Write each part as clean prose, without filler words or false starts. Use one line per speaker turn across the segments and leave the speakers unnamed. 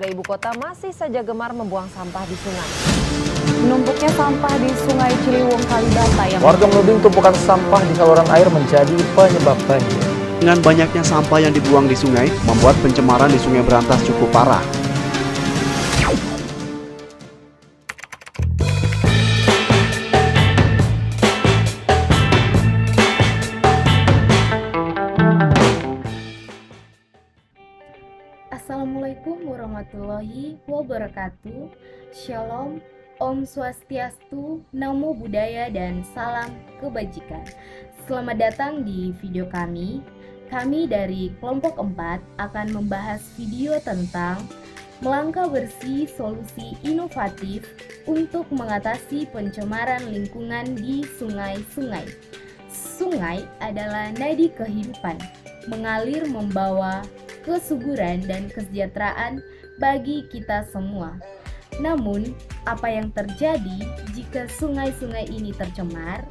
ibu kota masih saja gemar membuang sampah di sungai.
Menumpuknya sampah di Sungai Ciliwung Kalibata yang
warga menuding tumpukan sampah di saluran air menjadi penyebab banjir.
Dengan banyaknya sampah yang dibuang di sungai, membuat pencemaran di Sungai Berantas cukup parah.
Assalamualaikum warahmatullahi wabarakatuh. Shalom, Om Swastiastu, Namo Buddhaya, dan salam kebajikan. Selamat datang di video kami. Kami dari kelompok 4 akan membahas video tentang melangkah bersih solusi inovatif untuk mengatasi pencemaran lingkungan di sungai-sungai. Sungai adalah nadi kehidupan, mengalir membawa kesuburan dan kesejahteraan bagi kita semua. Namun, apa yang terjadi jika sungai-sungai ini tercemar?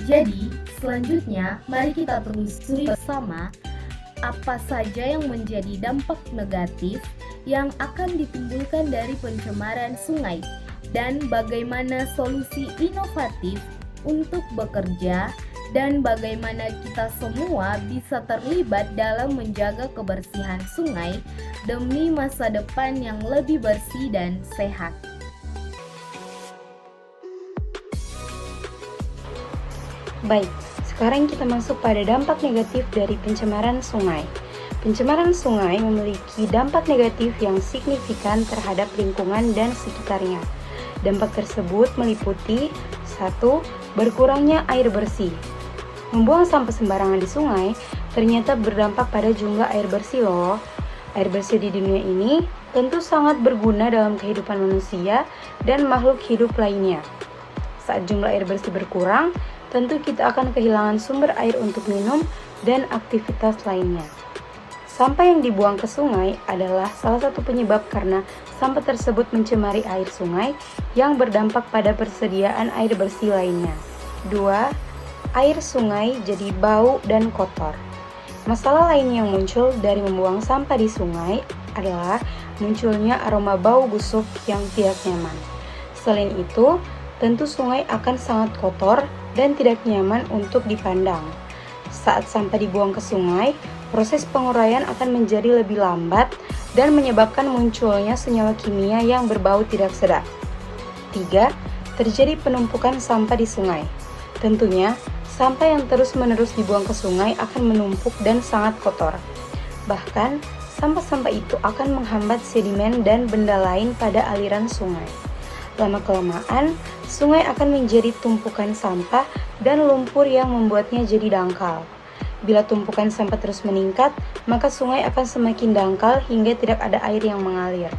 Jadi, selanjutnya mari kita telusuri bersama apa saja yang menjadi dampak negatif yang akan ditimbulkan dari pencemaran sungai dan bagaimana solusi inovatif untuk bekerja dan bagaimana kita semua bisa terlibat dalam menjaga kebersihan sungai demi masa depan yang lebih bersih dan sehat.
Baik, sekarang kita masuk pada dampak negatif dari pencemaran sungai. Pencemaran sungai memiliki dampak negatif yang signifikan terhadap lingkungan dan sekitarnya. Dampak tersebut meliputi 1. Berkurangnya air bersih. Membuang sampah sembarangan di sungai ternyata berdampak pada jumlah air bersih loh. Air bersih di dunia ini tentu sangat berguna dalam kehidupan manusia dan makhluk hidup lainnya. Saat jumlah air bersih berkurang, tentu kita akan kehilangan sumber air untuk minum dan aktivitas lainnya. Sampah yang dibuang ke sungai adalah salah satu penyebab karena sampah tersebut mencemari air sungai yang berdampak pada persediaan air bersih lainnya. 2. Air sungai jadi bau dan kotor. Masalah lain yang muncul dari membuang sampah di sungai adalah munculnya aroma bau busuk yang tidak nyaman. Selain itu, tentu sungai akan sangat kotor dan tidak nyaman untuk dipandang. Saat sampah dibuang ke sungai, proses penguraian akan menjadi lebih lambat dan menyebabkan munculnya senyawa kimia yang berbau tidak sedap. 3. Terjadi penumpukan sampah di sungai. Tentunya, sampah yang terus-menerus dibuang ke sungai akan menumpuk dan sangat kotor. Bahkan, sampah-sampah itu akan menghambat sedimen dan benda lain pada aliran sungai. Lama-kelamaan, sungai akan menjadi tumpukan sampah dan lumpur yang membuatnya jadi dangkal. Bila tumpukan sampah terus meningkat, maka sungai akan semakin dangkal hingga tidak ada air yang mengalir.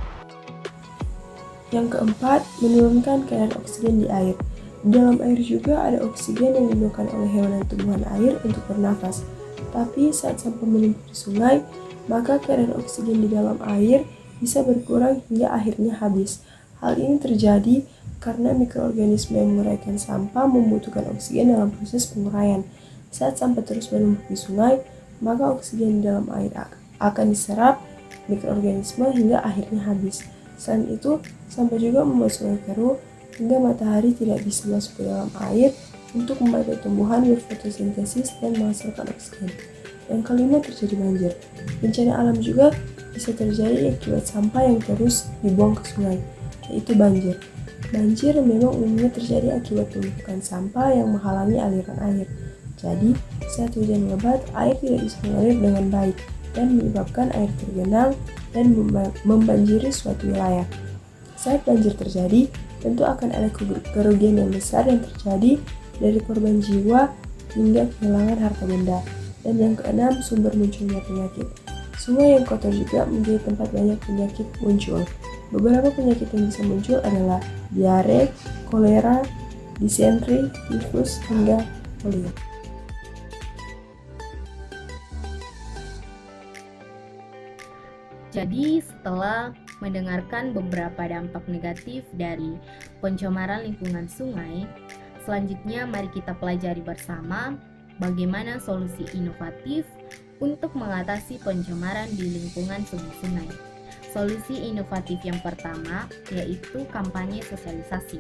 Yang keempat, menurunkan kadar oksigen di air. Di dalam air juga ada oksigen yang dibutuhkan oleh hewan dan tumbuhan air untuk bernafas. Tapi saat sampah menumpuk di sungai, maka kadar oksigen di dalam air bisa berkurang hingga akhirnya habis. Hal ini terjadi karena mikroorganisme yang menguraikan sampah membutuhkan oksigen dalam proses penguraian. Saat sampah terus menumpuk di sungai, maka oksigen di dalam air akan diserap mikroorganisme hingga akhirnya habis. Selain itu, sampah juga membuat sungai keruh hingga matahari tidak bisa masuk ke dalam air untuk membantu tumbuhan berfotosintesis dan menghasilkan oksigen. Yang kelima, terjadi banjir. Bencana alam juga bisa terjadi akibat sampah yang terus dibuang ke sungai, yaitu banjir. Banjir memang umumnya terjadi akibat penumpukan sampah yang menghalangi aliran air. Jadi, saat hujan lebat, air tidak bisa mengalir dengan baik dan menyebabkan air tergenang dan membanjiri suatu wilayah. Saat banjir terjadi, tentu akan ada kerugian yang besar yang terjadi dari korban jiwa hingga kehilangan harta benda. Dan yang keenam, sumber munculnya penyakit. Sungai yang kotor juga menjadi tempat banyak penyakit muncul. Beberapa penyakit yang bisa muncul adalah diare, kolera, disentri, tifus, hingga polio.
Jadi, setelah mendengarkan beberapa dampak negatif dari pencemaran lingkungan sungai, selanjutnya mari kita pelajari bersama bagaimana solusi inovatif untuk mengatasi pencemaran di lingkungan sungai-sungai. Solusi inovatif yang pertama yaitu kampanye sosialisasi.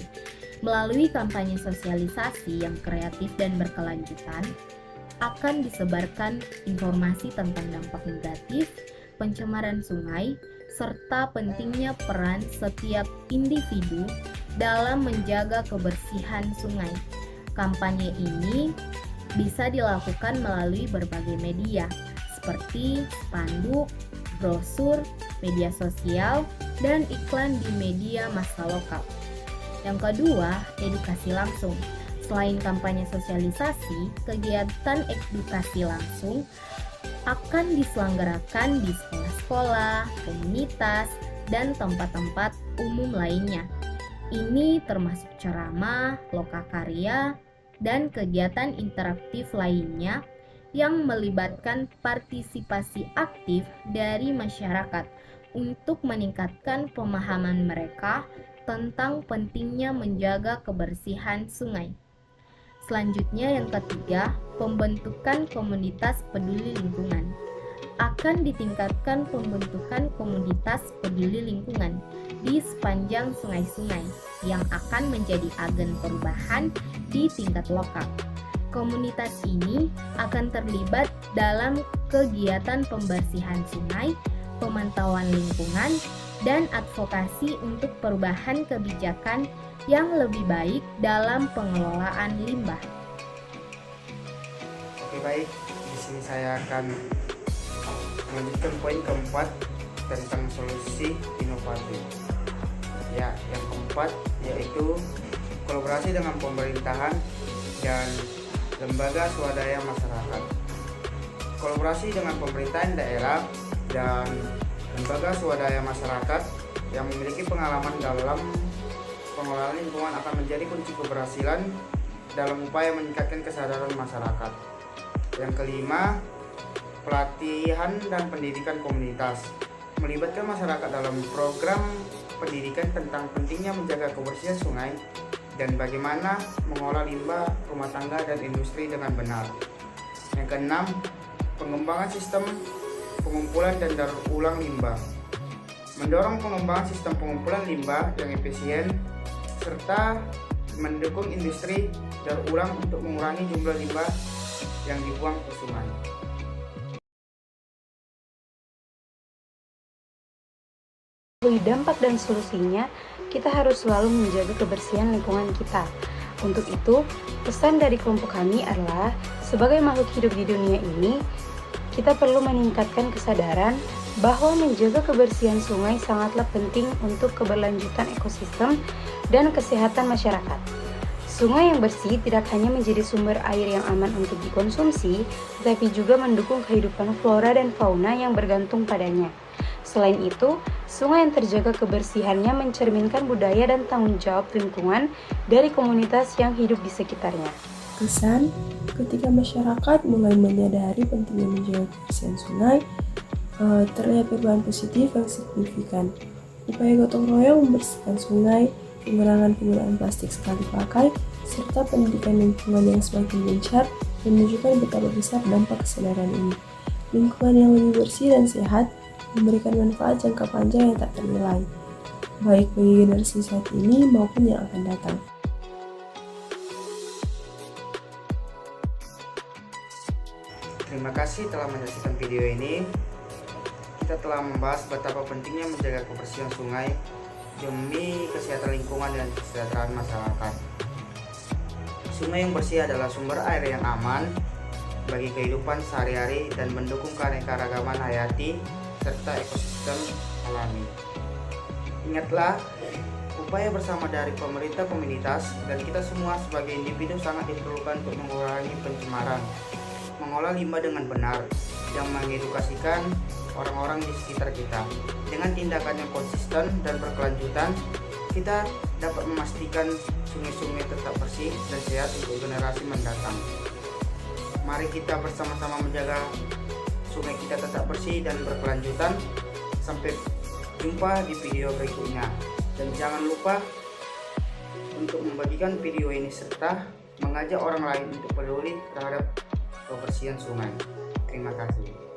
Melalui kampanye sosialisasi yang kreatif dan berkelanjutan, akan disebarkan informasi tentang dampak negatif pencemaran sungai serta pentingnya peran setiap individu dalam menjaga kebersihan sungai. Kampanye ini bisa dilakukan melalui berbagai media seperti spanduk, brosur, media sosial, dan iklan di media massa lokal. Yang kedua, edukasi langsung. Selain kampanye sosialisasi, kegiatan edukasi langsung akan diselenggarakan di sekolah-sekolah, komunitas, dan tempat-tempat umum lainnya. Ini termasuk ceramah, lokakarya, dan kegiatan interaktif lainnya yang melibatkan partisipasi aktif dari masyarakat untuk meningkatkan pemahaman mereka tentang pentingnya menjaga kebersihan sungai. Selanjutnya yang ketiga, pembentukan komunitas peduli lingkungan. Akan ditingkatkan pembentukan komunitas peduli lingkungan di sepanjang sungai-sungai yang akan menjadi agen perubahan di tingkat lokal. Komunitas ini akan terlibat dalam kegiatan pembersihan sungai, pemantauan lingkungan, dan advokasi untuk perubahan kebijakan yang lebih baik dalam pengelolaan limbah.
Oke, baik, di sini saya akan melanjutkan poin keempat tentang solusi inovatif. Ya, yang keempat yaitu kolaborasi dengan pemerintahan dan lembaga swadaya masyarakat. Kolaborasi dengan pemerintahan daerah dan lembaga swadaya masyarakat yang memiliki pengalaman dalam pengelolaan lingkungan akan menjadi kunci keberhasilan dalam upaya meningkatkan kesadaran masyarakat. Yang kelima, pelatihan dan pendidikan komunitas. Melibatkan masyarakat dalam program pendidikan tentang pentingnya menjaga kebersihan sungai dan bagaimana mengolah limbah rumah tangga dan industri dengan benar. Yang keenam, pengembangan sistem pengumpulan dan daur ulang limbah. Mendorong pengembangan sistem pengumpulan limbah yang efisien serta mendukung industri daur ulang untuk mengurangi jumlah limbah yang dibuang ke sungai.
Mengetahui dampak dan solusinya, kita harus selalu menjaga kebersihan lingkungan kita. Untuk itu, pesan dari kelompok kami adalah, sebagai makhluk hidup di dunia ini, kita perlu meningkatkan kesadaran bahwa menjaga kebersihan sungai sangatlah penting untuk keberlanjutan ekosistem dan kesehatan masyarakat. Sungai yang bersih tidak hanya menjadi sumber air yang aman untuk dikonsumsi, tetapi juga mendukung kehidupan flora dan fauna yang bergantung padanya. Selain itu, sungai yang terjaga kebersihannya mencerminkan budaya dan tanggung jawab lingkungan dari komunitas yang hidup di sekitarnya.
Kesan, ketika masyarakat mulai menyadari pentingnya menjaga kebersihan sungai, terlihat perubahan positif yang signifikan. Upaya gotong royong membersihkan sungai, pengurangan penggunaan plastik sekali pakai, serta pendidikan lingkungan yang semakin gencar menunjukkan betapa besar dampak kesadaran ini. Lingkungan yang lebih bersih dan sehat memberikan manfaat jangka panjang yang tak ternilai, baik bagi generasi saat ini maupun yang akan datang.
Terima kasih telah menyaksikan video ini. Kita telah membahas betapa pentingnya menjaga kebersihan sungai demi kesehatan lingkungan dan kesejahteraan masyarakat. Sungai yang bersih adalah sumber air yang aman bagi kehidupan sehari-hari dan mendukung keanekaragaman hayati serta ekosistem alami. Ingatlah, upaya bersama dari pemerintah, komunitas, dan kita semua sebagai individu sangat diperlukan untuk mengurangi pencemaran, mengolah limbah dengan benar, dan mengedukasikan orang-orang di sekitar kita. Dengan tindakan yang konsisten dan berkelanjutan, kita dapat memastikan sungai-sungai tetap bersih dan sehat untuk generasi mendatang. Mari kita bersama-sama menjaga sungai kita tetap bersih dan berkelanjutan. Sampai jumpa di video berikutnya. Dan jangan lupa untuk membagikan video ini serta mengajak orang lain untuk peduli terhadap kebersihan sungai. Terima kasih.